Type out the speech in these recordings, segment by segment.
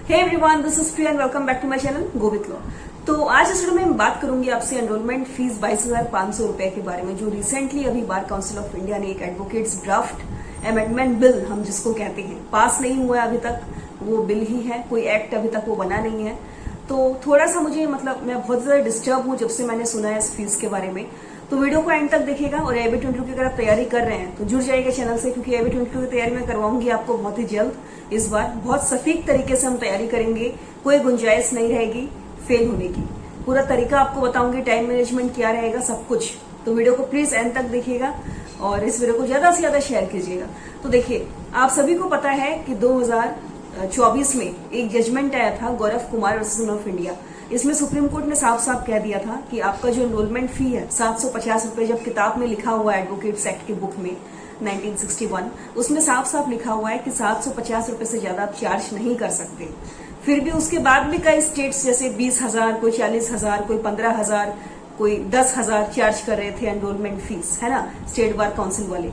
Hey everyone, this is Priya and welcome back to my channel go with law. तो आज इस video में मैं बात करूंगी आपसे एनरोलमेंट फीस 22,500 रुपए के बारे में, जो रिसेंटली अभी बार काउंसिल ऑफ इंडिया ने एक एडवोकेट्स ड्राफ्ट अमेंडमेंट बिल हम जिसको कहते हैं पास नहीं हुआ है अभी तक। वो बिल ही है, कोई एक्ट अभी तक वो बना नहीं है। तो थोड़ा सा मुझे मैं बहुत ज्यादा डिस्टर्ब हूँ जब से मैंने सुना है इस फीस के बारे में। तो वीडियो को एंड तक देखिएगा और एबी 22 की अगर आप तैयारी कर रहे हैं तो जुड़ जाइएगा चैनल से, क्योंकि एबी 22 की तैयारी मैं करवाऊंगी आपको बहुत ही जल्द। इस बार बहुत सटीक तरीके से हम तैयारी करेंगे, कोई गुंजाइश नहीं रहेगी फेल होने की। पूरा तरीका आपको बताऊंगी, टाइम मैनेजमेंट क्या रहेगा, सब कुछ। तो वीडियो को प्लीज एंड तक देखिएगा और इस वीडियो को ज्यादा से ज्यादा शेयर कीजिएगा। तो देखिए, आप सभी को पता है कि 2024 में एक जजमेंट आया था Gaurav Kumar versus of India. इसमें सुप्रीम कोर्ट ने साफ साफ कह दिया था कि आपका जो एनरोलमेंट फी है 750 रुपए, जब किताब में लिखा हुआ है एडवोकेट्स एक्ट की बुक में 1961, उसमें साफ साफ लिखा हुआ है कि 750 रुपए से ज्यादा आप चार्ज नहीं कर सकते। फिर भी उसके बाद भी कई स्टेट्स जैसे 20,000, कोई 40,000, कोई 15,000, कोई 10,000 चार्ज कर रहे थे एनरोलमेंट फीस, है ना, स्टेट बार काउंसिल वाले।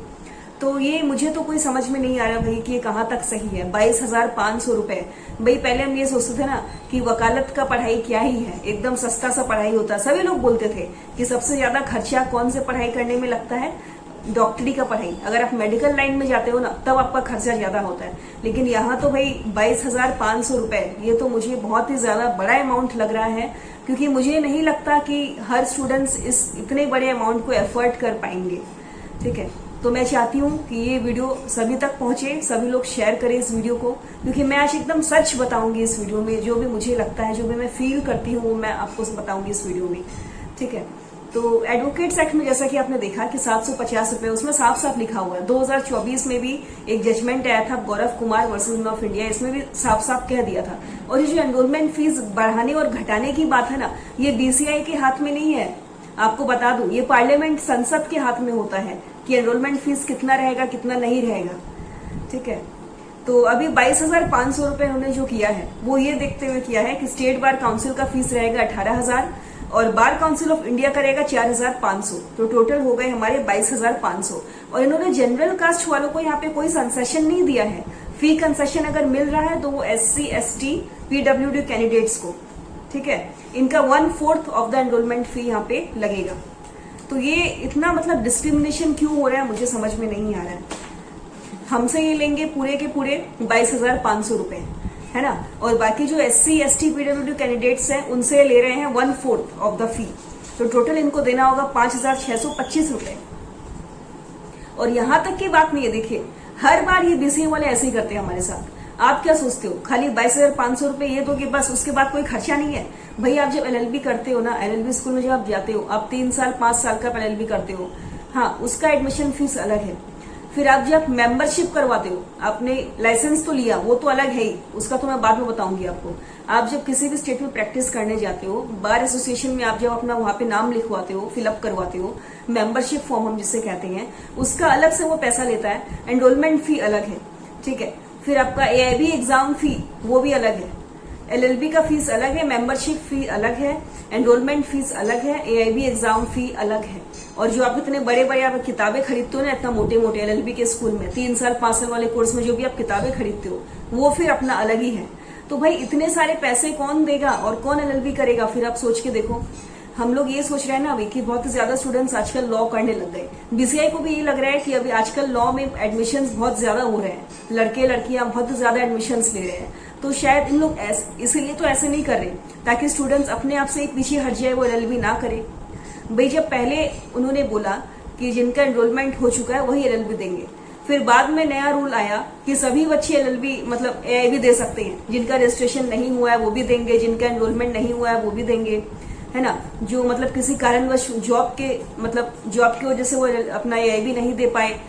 तो ये मुझे तो कोई समझ में नहीं आ रहा भाई कि ये कहाँ तक सही है। 22,500 रुपए। भाई पहले हम ये सोचते थे ना कि वकालत का पढ़ाई क्या ही है, एकदम सस्ता सा पढ़ाई होता है। सभी लोग बोलते थे कि सबसे ज्यादा खर्चा कौन से पढ़ाई करने में लगता है, डॉक्टरी का पढ़ाई। अगर आप मेडिकल लाइन में जाते हो ना तब आपका खर्चा ज्यादा होता है। लेकिन यहाँ तो भाई 22,500 रुपए, ये तो मुझे बहुत ही ज्यादा बड़ा अमाउंट लग रहा है, क्योंकि मुझे नहीं लगता कि हर स्टूडेंट्स इस इतने बड़े अमाउंट को एफर्ट कर पाएंगे। ठीक है, तो मैं चाहती हूँ कि ये वीडियो सभी तक पहुंचे, सभी लोग शेयर करें इस वीडियो को, क्योंकि मैं आज एकदम सच बताऊंगी इस वीडियो में। जो भी मुझे लगता है, जो भी मैं फील करती हूँ, वो मैं आपको बताऊंगी इस वीडियो में। ठीक है, तो एडवोकेट्स एक्ट में जैसा कि आपने देखा कि 750 रुपए, उसमें साफ साफ लिखा हुआ है। 2024 में भी एक जजमेंट आया था Gaurav Kumar versus of India, इसमें भी साफ साफ कह दिया था। और ये जो एनरोलमेंट फीस बढ़ाने और घटाने की बात है ना, ये बीसीआई के हाथ में नहीं है। आपको बता दूं, ये पार्लियामेंट संसद के हाथ में होता है कि एनरोलमेंट फीस कितना रहेगा, कितना नहीं रहेगा। ठीक है, तो अभी 22,500 रुपए उन्होंने जो किया है वो ये देखते हुए किया है कि स्टेट बार काउंसिल का फीस रहेगा 18,000 और बार काउंसिल ऑफ इंडिया का रहेगा 4,500। तो टोटल हो गए हमारे 22,500। और इन्होंने जनरल कास्ट वालों को यहाँ पे कोई कंसेशन नहीं दिया है। फी कंसेशन अगर मिल रहा है तो वो SC, ST, PWD कैंडिडेट्स को। ठीक है, इनका 1/4 ऑफ द एनरोलमेंट फी यहाँ पे लगेगा। तो ये इतना डिस्क्रिमिनेशन क्यों हो रहा है मुझे समझ में नहीं आ रहा है। हमसे ये लेंगे पूरे के पूरे 22,500 रुपए, है ना, और बाकी जो SC, ST, PWD कैंडिडेट्स हैं उनसे ले रहे हैं 1/4 ऑफ द फी। तो टोटल इनको देना होगा 5,625 रुपए। और यहां तक की बात नहीं है, देखिए हर बार ये बीसीए वाले ऐसे ही करते हैं हमारे साथ। आप क्या सोचते हो, खाली 22,500 रुपए ये दोगे बस, उसके बाद कोई खर्चा नहीं है? भाई आप जब LLB करते हो ना, LLB स्कूल में जब आप जाते हो, आप 3 साल 5 साल का LLB करते हो, हाँ, उसका एडमिशन फीस अलग है। फिर आप जब मेंबरशिप करवाते हो, आपने लाइसेंस तो लिया, वो तो अलग है ही, उसका तो मैं बाद में बताऊंगी आपको। आप जब किसी भी स्टेट में प्रैक्टिस करने जाते हो, बार एसोसिएशन में आप जब अपना वहां पे नाम लिखवाते हो, फिलअप करवाते हो, मेंबरशिप फॉर्म हम जिसे कहते हैं, उसका अलग से वो पैसा लेता है। एनरोलमेंट फी अलग है। ठीक है, फिर आपका AIB एग्जाम फी वो भी अलग है, LLB का फीस अलग है, मेंबरशिप फी अलग है, एनरोलमेंट फीस अलग है, AIB एग्जाम फी अलग है। और जो आप इतने बड़े बड़े आप किताबें खरीदते हो ना, इतना मोटे मोटे LLB के स्कूल में 3 साल 5 साल वाले कोर्स में जो भी आप किताबें खरीदते हो, वो फिर अपना अलग ही है। तो भाई इतने सारे पैसे कौन देगा और कौन LLB करेगा? फिर आप सोच के देखो। हम लोग ये सोच रहे हैं ना अभी कि बहुत ज्यादा स्टूडेंट्स आजकल लॉ करने लग गए। बीसीआई को भी ये लग रहा है कि अभी आजकल लॉ में एडमिशंस बहुत ज्यादा हो रहे हैं, लड़के लड़कियां बहुत ज्यादा एडमिशंस ले रहे हैं। तो शायद इन लोग इसीलिए तो ऐसे नहीं कर रहे ताकि स्टूडेंट्स अपने आप से पीछे हट जाए, वो LLB ना करे। भाई जब पहले उन्होंने बोला कि जिनका एनरोलमेंट हो चुका है वही LLB देंगे, फिर बाद में नया रूल आया कि सभी बच्चे LLB AIB दे सकते हैं, जिनका रजिस्ट्रेशन नहीं हुआ है वो भी देंगे, जिनका एनरोलमेंट नहीं हुआ है वो भी देंगे, है ना, जो किसी कारणवश जॉब की वजह से वो अपना AIB नहीं दे पाए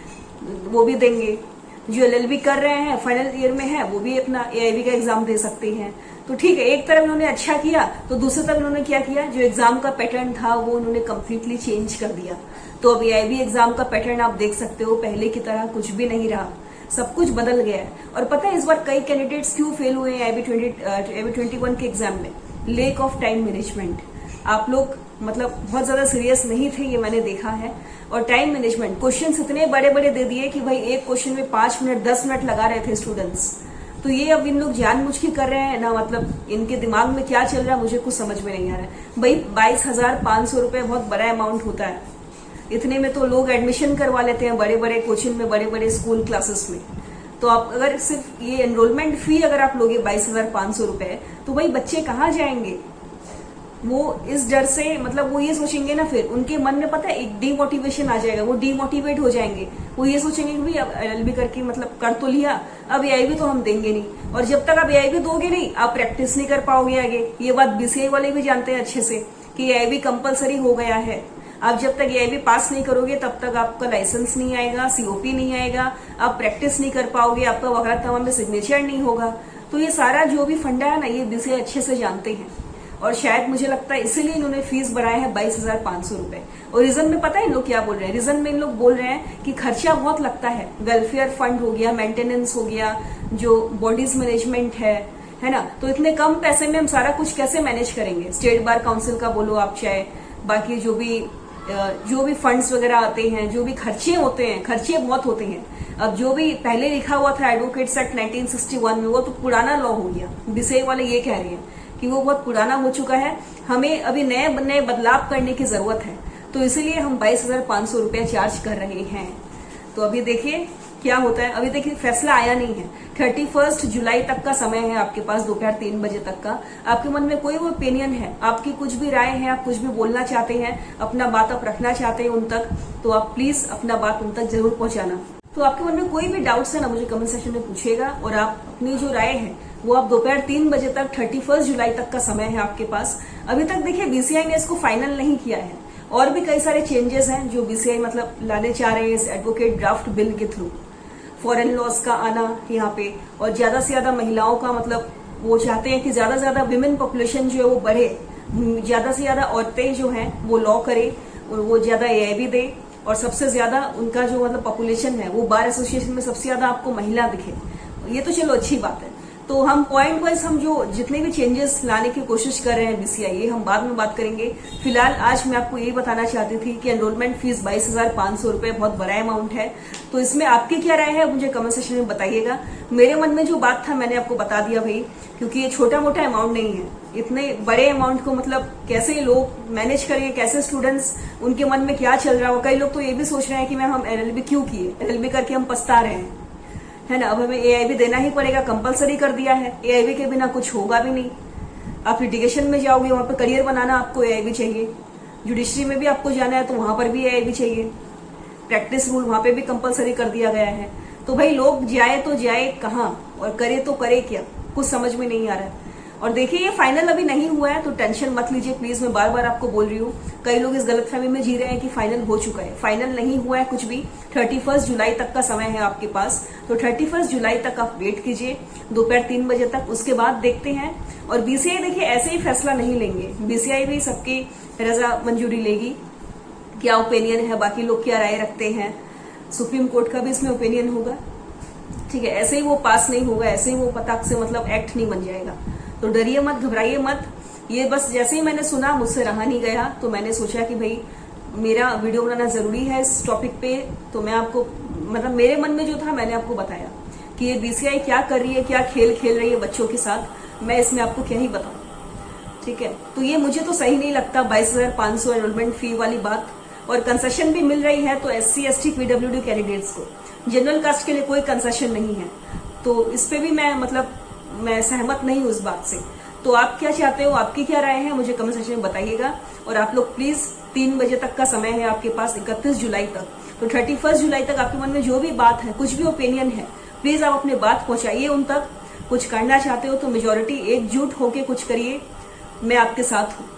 वो भी देंगे। जो LLB कर रहे हैं, फाइनल ईयर में है, वो भी अपना AIB का एग्जाम दे सकते हैं। तो ठीक है, एक तरफ इन्होंने अच्छा किया तो दूसरी तरफ इन्होंने क्या किया, जो एग्जाम का पैटर्न था वो उन्होंने कम्प्लीटली चेंज कर दिया। तो अब AIB एग्जाम का पैटर्न आप देख सकते हो, पहले की तरह कुछ भी नहीं रहा, सब कुछ बदल गया है। और पता है इस बार कई कैंडिडेट्स क्यों फेल हुए हैं AIB 21 के एग्जाम में? Lake of time management. आप लोग बहुत ज्यादा सीरियस नहीं थे, ये मैंने देखा है। और टाइम मैनेजमेंट, क्वेश्चंस इतने बड़े बड़े दे दिए कि भाई एक क्वेश्चन में 5 मिनट 10 मिनट लगा रहे थे स्टूडेंट्स। तो ये अब इन लोग जानबूझ के कर रहे हैं ना, मतलब इनके दिमाग में क्या चल रहा है मुझे कुछ समझ में नहीं आ रहा है। भाई 22,500 रुपए बहुत बड़ा अमाउंट होता है, इतने में तो लोग एडमिशन करवा लेते हैं बड़े बड़े कोचिंग में, बड़े बड़े स्कूल क्लासेस में। तो आप अगर सिर्फ ये एनरोलमेंट फी अगर आप लोगे 22,500 रुपए, तो भाई बच्चे कहाँ जाएंगे? वो इस डर से, मतलब वो ये सोचेंगे ना, फिर उनके मन में पता है एक डीमोटिवेशन आ जाएगा, वो डीमोटिवेट हो जाएंगे। वो ये सोचेंगे कि भाई अब एलएलबी करके मतलब कर तो लिया, अब एआईबी तो हम देंगे नहीं, और जब तक आप एआईबी दोगे नहीं आप प्रैक्टिस नहीं कर पाओगे आगे। ये बात बीसीआई वाले भी जानते हैं अच्छे से कि एआईबी कंपलसरी हो गया है। आप जब तक एआईबी पास नहीं करोगे तब तक आपका लाइसेंस नहीं आएगा, सीओपी नहीं आएगा, आप प्रैक्टिस नहीं कर पाओगे, आपका वगैरह तमाम में सिग्नेचर नहीं होगा। तो ये सारा जो भी फंडा है ना, ये बीसीआई अच्छे से जानते हैं, और शायद मुझे लगता है इसीलिए इन्होंने फीस बढ़ाया है 22,500 रुपए। और रीजन में पता है इन लोग क्या बोल रहे हैं? रीजन में इन लोग बोल रहे हैं कि खर्चा बहुत लगता है, वेलफेयर फंड हो गया, मेंटेनेंस हो गया, जो बॉडीज मैनेजमेंट है ना, तो इतने कम पैसे में हम सारा कुछ कैसे मैनेज करेंगे? स्टेट बार काउंसिल का बोलो आप, चाहे बाकी जो भी फंड्स वगैरह आते हैं, जो भी खर्चे होते हैं, खर्चे बहुत होते हैं। अब जो भी पहले लिखा हुआ था एडवोकेट्स एक्ट 1961 में, वो तो पुराना लॉ हो गया। बीसीआई वाले ये कह रहे हैं कि वो बहुत पुराना हो चुका है, हमें अभी नए बदलाव करने की जरूरत है, तो इसीलिए हम 22,500 रुपया चार्ज कर रहे हैं। तो अभी देखिए क्या होता है। अभी देखिए फैसला आया नहीं है, 31 जुलाई तक का समय है आपके पास, दोपहर 3 बजे तक का। आपके मन में कोई भी ओपिनियन है, आपकी कुछ भी राय है, आप कुछ भी बोलना चाहते हैं, अपना बात आप रखना चाहते हैं उन तक, तो आप प्लीज अपना बात उन तक जरूर पहुंचाना। तो आपके मन में कोई भी डाउट्स है ना, मुझे कमेंट सेक्शन में पूछिएगा, और आप अपनी जो राय है वो आप दोपहर 3 बजे तक, 31 जुलाई तक का समय है आपके पास। अभी तक देखिए बीसीआई ने इसको फाइनल नहीं किया है, और भी कई सारे चेंजेस हैं जो बीसीआई मतलब लाने चाह रहे हैं इस एडवोकेट ड्राफ्ट बिल के थ्रू। फॉरेन लॉज का आना यहाँ पे, और ज्यादा से ज्यादा महिलाओं का, मतलब वो चाहते हैं कि ज्यादा से ज्यादा विमेन पॉपुलेशन जो है वो बढ़े, ज्यादा से ज्यादा औरतें जो हैं वो लॉ करे, और वो ज्यादा एआईबी दे, और सबसे ज्यादा उनका जो मतलब पॉपुलेशन है वो बार एसोसिएशन में सबसे ज्यादा आपको महिला दिखे। ये तो चलो अच्छी बात है। तो हम पॉइंट वाइज हम जो जितने भी चेंजेस लाने की कोशिश कर रहे हैं बीसीआई, ये हम बाद में बात करेंगे। फिलहाल आज मैं आपको यही बताना चाहती थी कि एनरोलमेंट फीस 22,500 रुपए बहुत बड़ा अमाउंट है। तो इसमें आपकी क्या राय है मुझे कमेंट सेक्शन में बताइएगा। मेरे मन में जो बात था मैंने आपको बता दिया भाई, क्योंकि ये छोटा मोटा अमाउंट नहीं है। इतने बड़े अमाउंट को मतलब कैसे लोग मैनेज करेंगे, कैसे स्टूडेंट्स, उनके मन में क्या चल रहा हो। कई लोग तो ये भी सोच रहे हैं कि मैम हम एलएलबी क्यों किए, एलएलबी करके हम पछता रहे हैं, है ना। अब हमें एआईबी देना ही पड़ेगा, कंपलसरी कर दिया है, एआईबी के बिना कुछ होगा भी नहीं। आप लिटिगेशन में जाओगे, वहां पर करियर बनाना आपको एआईबी चाहिए, जुडिशरी में भी आपको जाना है तो वहां पर भी एआईबी चाहिए, प्रैक्टिस रूल वहां पे भी कंपलसरी कर दिया गया है। तो भाई लोग जाए तो जाए कहाँ, और करे तो करे क्या, कुछ समझ में नहीं आ रहा है। और देखिए ये फाइनल अभी नहीं हुआ है, तो टेंशन मत लीजिए प्लीज, मैं बार बार आपको बोल रही हूँ। कई लोग इस गलतफहमी में जी रहे हैं कि फाइनल हो चुका है, फाइनल नहीं हुआ है कुछ भी। 31 जुलाई तक का समय है आपके पास, तो 31 जुलाई तक आप वेट कीजिए, दोपहर 3 बजे तक, उसके बाद देखते हैं। और बीसीआई देखिए ऐसे ही फैसला नहीं लेंगे, बीसीआई भी सबकी रजा मंजूरी लेगी, क्या ओपिनियन है, बाकी लोग क्या राय रखते हैं, सुप्रीम कोर्ट का भी इसमें ओपिनियन होगा, ठीक है। ऐसे ही वो पास नहीं होगा, ऐसे ही वो पताक से मतलब एक्ट नहीं बन जाएगा। तो डरिए मत, घबराइए मत। ये बस जैसे ही मैंने सुना मुझसे रहा नहीं गया, तो मैंने सोचा कि भाई मेरा वीडियो बनाना जरूरी है इस टॉपिक पे। तो मैं आपको मतलब मेरे मन में जो था मैंने आपको बताया कि ये बीसीआई क्या कर रही है, क्या खेल खेल रही है बच्चों के साथ, मैं इसमें आपको क्या ही बताऊं, ठीक है। तो ये मुझे तो सही नहीं लगता 22,500 एनरोलमेंट फी वाली बात। और कंसेशन भी मिल रही है तो SC ST PWD कैंडिडेट्स को, जनरल कास्ट के लिए कोई कंसेशन नहीं है। तो इस पे भी मैं सहमत नहीं हूं इस बात से। तो आप क्या चाहते हो, आपकी क्या राय है मुझे कमेंट सेक्शन में बताइएगा। और आप लोग प्लीज 3 बजे तक का समय है आपके पास, 31 जुलाई तक। तो 31 जुलाई तक आपके मन में जो भी बात है, कुछ भी ओपिनियन है, प्लीज आप अपनी बात पहुंचाइए उन तक। कुछ करना चाहते हो तो मेजोरिटी एकजुट होके कुछ करिए, मैं आपके साथ हूँ,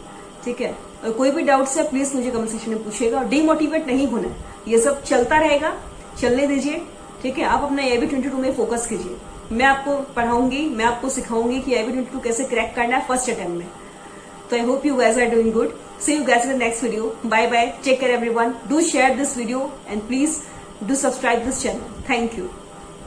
ठीक है। और कोई भी डाउट्स है प्लीज मुझे कमेंट सेक्शन में पूछिएगा। और डीमोटिवेट नहीं होना है, ये सब चलता रहेगा, चलने दीजिए, ठीक है। आप अपना AIB 22 में फोकस कीजिए, मैं आपको पढ़ाऊंगी, मैं आपको सिखाऊंगी कि AIB 22 कैसे क्रैक करना है फर्स्ट अटेम्प्ट में। तो I hope you guys are doing good. See you guys in the next video. Bye bye, take care everyone, do share this video and please do subscribe this channel. Thank you.